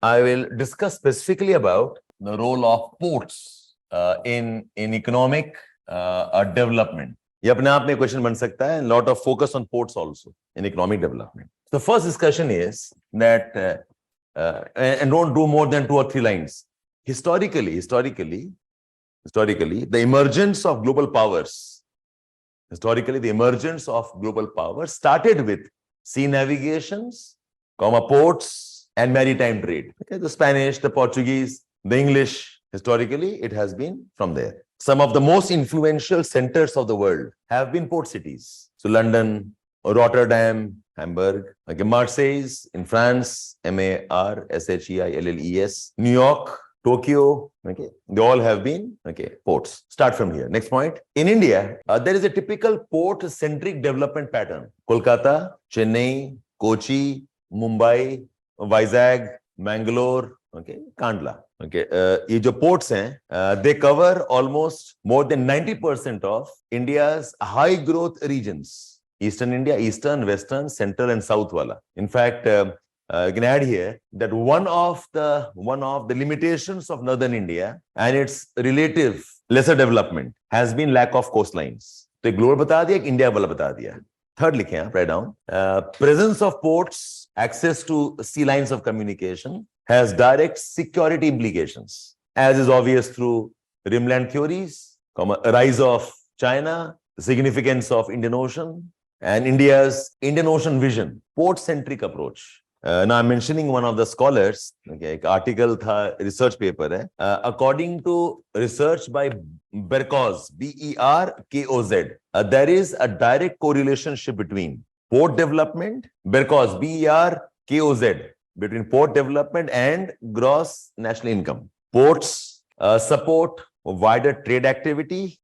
I will discuss specifically about the role of ports in economic development. ये अपने आप में क्वेश्चन बन सकता है. Lot of focus on ports also in economic development. The first discussion is that, and don't do more than 2 or 3 lines. Historically, the emergence of global powers. Historically, the emergence of global powers started with sea navigations, ports, and maritime trade. Okay, the Spanish, the Portuguese, the English. Historically, it has been from there. Some of the most influential centers of the world have been port cities. So London, Rotterdam, Hamburg, okay, Marseille in France, Marseilles, New York, Tokyo, okay, they all have been, okay, ports. Start from here. Next point. In India, there is a typical port-centric development pattern. Kolkata, Chennai, Kochi, Mumbai, Vizag, Mangalore, okay, Kandla. Okay, ये जो ports हैं, they cover almost more than 90% of India's high growth regions. Eastern India, Eastern, Western, Central, and South wala. In fact, you can add here that one of the limitations of Northern India and its relative lesser development has been lack of coastlines. तो global बता दिया, India वाला बता दिया. Third लिखें आप, write down. Presence of ports, access to sea lines of communication has direct security implications, as is obvious through rimland theories, rise of China, the significance of Indian Ocean, and India's Indian Ocean vision, port-centric approach. Now I'm mentioning one of the scholars, okay, एक article था, research paper है. According to research by Berkoz, B-E-R-K-O-Z, there is a direct correlation between port development, Berkoz, B-E-R-K-O-Z, between port development and gross national income. Ports support wider trade activity,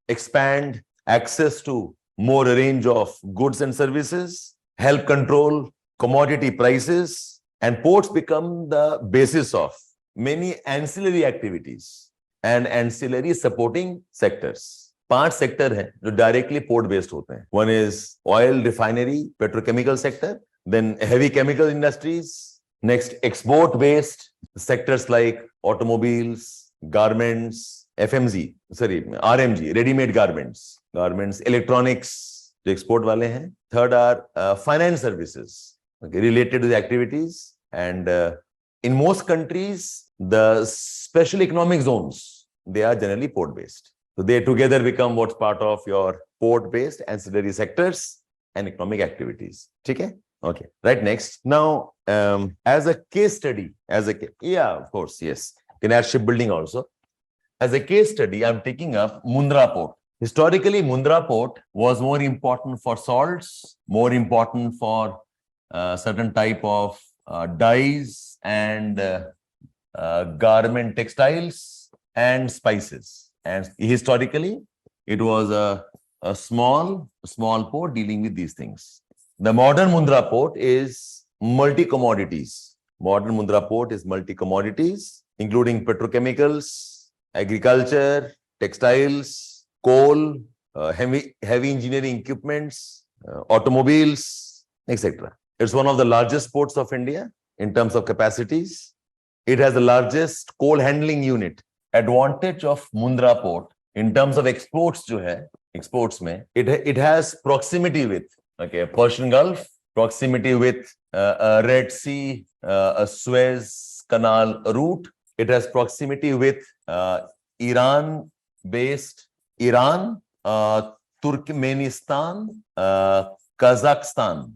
expand access to more range of goods and services, help control commodity prices, and ports become the basis of many ancillary activities and ancillary supporting sectors. 5 sector हैं जो directly port based होते हैं. One is oil refinery, petrochemical sector, then heavy chemical industries, next export based sectors like automobiles, garments, RMG, ready-made garments, electronics, जो export वाले हैं. Third are finance services, okay, related to the activities. And in most countries, the special economic zones, they are generally port-based. So they together become what's part of your port-based ancillary sectors and economic activities. Okay? Okay. Right, next. Now, as a case study, yeah, of course, yes. You can add shipbuilding also. As a case study, I'm taking up Mundra Port. Historically, Mundra Port was more important for salts, more important for certain type of dyes and garment textiles and spices. And historically, it was a small port dealing with these things. The modern Mundra Port is multi-commodities. Modern Mundra Port is multi-commodities, including petrochemicals, agriculture, textiles, coal, heavy engineering equipments, automobiles, etc. It's one of the largest ports of India in terms of capacities. It has the largest coal handling unit. Advantage of Mundra Port in terms of exports जो है, exports में, it has proximity with, okay, Persian Gulf, proximity with Red Sea, Suez Canal route. It has proximity with Iran-based Turkmenistan, Kazakhstan,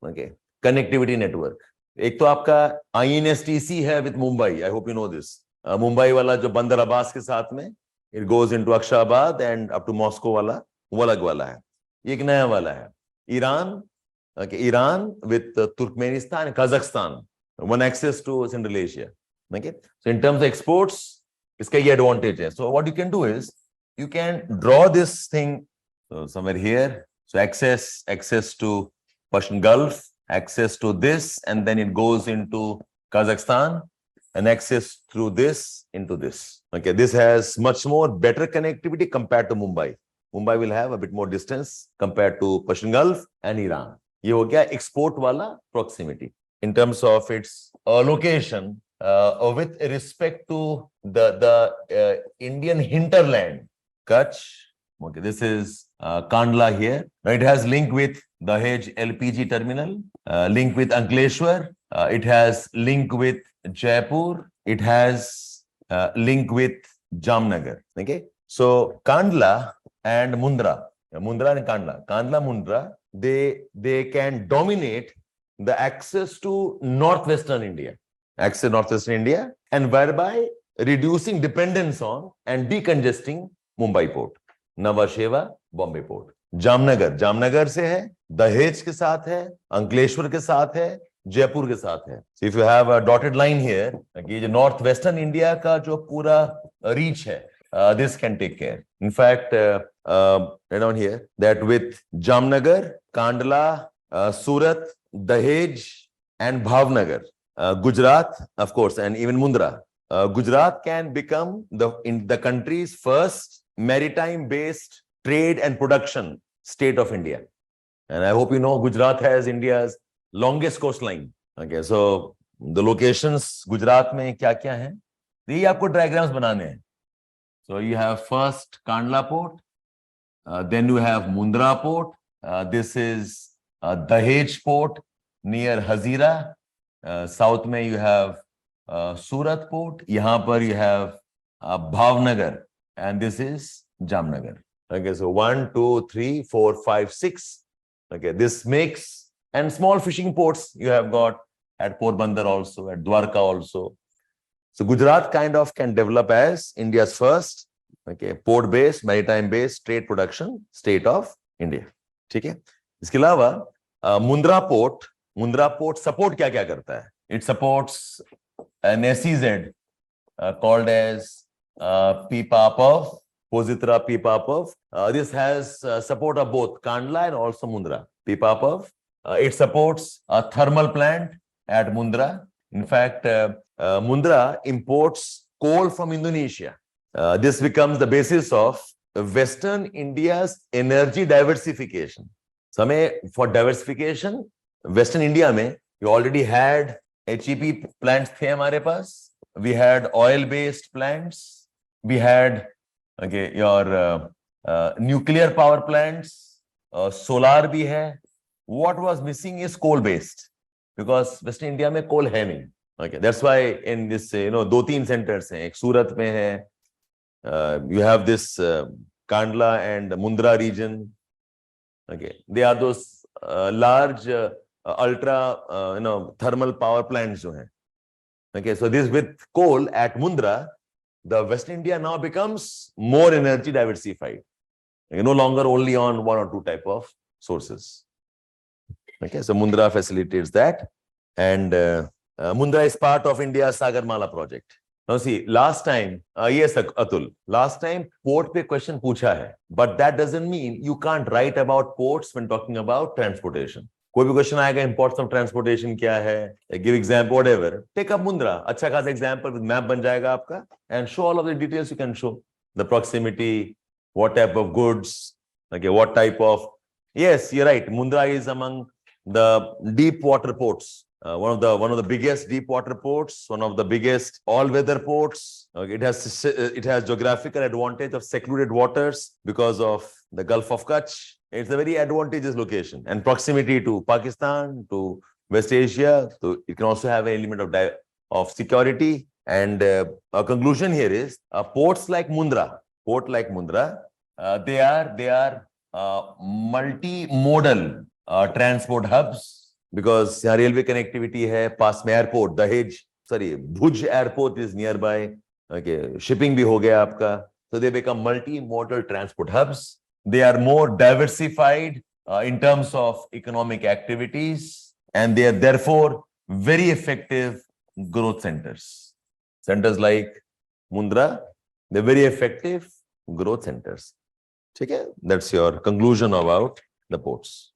okay, connectivity network. एक तो आपका INSTC है with Mumbai. I hope you know this. Mumbai वाला जो बंदर अब्बास के साथ में, it goes into Akshabad and up to Moscow वाला, वो अलग वाला है. ये एक नया वाला है. Iran, okay, Iran with Turkmenistan and Kazakhstan, one access to Central Asia. Okay, so in terms of exports, इसका ये advantage है. So what you can do is you can draw this thing somewhere here. So access to Persian Gulf, access to this, and then it goes into Kazakhstan, and access through this into this. Okay, this has much more better connectivity compared to Mumbai. Mumbai will have a bit more distance compared to Persian Gulf and Iran. ये हो गया export वाला proximity. in terms of its location with respect to the Indian hinterland, Kutch. Okay, this is Kandla here. Now it has link with Dahej LPG terminal, link with Ankleshwar. It has link with Jaipur. It has link with Jamnagar. Okay, so Kandla and Mundra, Mundra and Kandla, Mundra, they can dominate the access to northwestern India, and whereby reducing dependence on and decongesting Mumbai port, Nhava Sheva, Bombay port. Jamnagar से है, दहेज के साथ है, अंकलेश्वर के साथ है, जयपुर के साथ है. So if you have a dotted line here, कि जो नॉर्थ वेस्टर्न इंडिया का जो पूरा रीच है, this can take care. In fact, right down here, that with Jamnagar, Kandla, Surat, Dahej, and Bhavnagar, Gujarat, of course, and even Mundra, Gujarat can become the country's first maritime-based trade and production state of India. And I hope you know Gujarat has India's longest coastline. Okay, so the locations Gujarat में क्या-क्या हैं? ये आपको diagrams बनाने हैं. So you have first Kandla port, then you have Mundra port. This is Dahej port near Hazira. South में you have Surat port. यहाँ पर you have Bhavnagar, and this is Jamnagar. Okay, so 1, 2, 3, 4, 5, 6. Okay, this makes, and small fishing ports you have got at Porbandar also, at Dwarka also. So Gujarat kind of can develop as India's first, okay, port-based, maritime-based trade production state of India. ठीक है? इसके अलावा Mundra port support क्या करता है? It supports an SEZ called as Pipavav, Pozitra Pipavav. This has support of both Kandla and also Mundra. Pipavav. It supports a thermal plant at Mundra. In fact, Mundra imports coal from Indonesia. This becomes the basis of Western India's energy diversification. So, for diversification, Western India में we already had HEP plants थे हमारे पास. We had oil-based plants. We had your nuclear power plants. Solar भी है. What was missing is coal-based, because Western India में coal है नहीं. Okay, that's why in this, दो तीन centers हैं. एक सूरत में है. You have this Kandla and Mundra region. Okay, they are those large ultra thermal power plants जो हैं. Okay, so this with coal at Mundra, the West India now becomes more energy diversified. Okay, no longer only on one or two type of sources. Okay, so Mundra facilitates that, and Mundra is part of India's Sagarmala project. Now see, last time, yes, Atul, last time port pe question पूछा है, but that doesn't mean you can't write about ports when talking about transportation. कोई भी question आएगा, importance of transportation क्या है, give example, whatever. Take up Mundra, अच्छा खासा example with map बन जाएगा आपका, and show all of the details you can show. The proximity, what type of goods, okay, what type of, yes, you're right. Mundra is among the deep water ports. One of the biggest deep water ports, one of the biggest all-weather ports. Okay, it has geographical advantage of secluded waters because of the Gulf of Kutch. It's a very advantageous location, and proximity to Pakistan, to West Asia. So it can also have an element of security. And our conclusion here is ports like Mundra, they are multimodal transport hubs. Because यहाँ railway connectivity है, पास में airport, Bhuj airport is nearby. Okay, shipping भी हो गया आपका. So they become multi-modal transport hubs. They are more diversified in terms of economic activities, and they are therefore very effective growth centers. Centers like Mundra, they're very effective growth centers. Okay, that's your conclusion about the ports.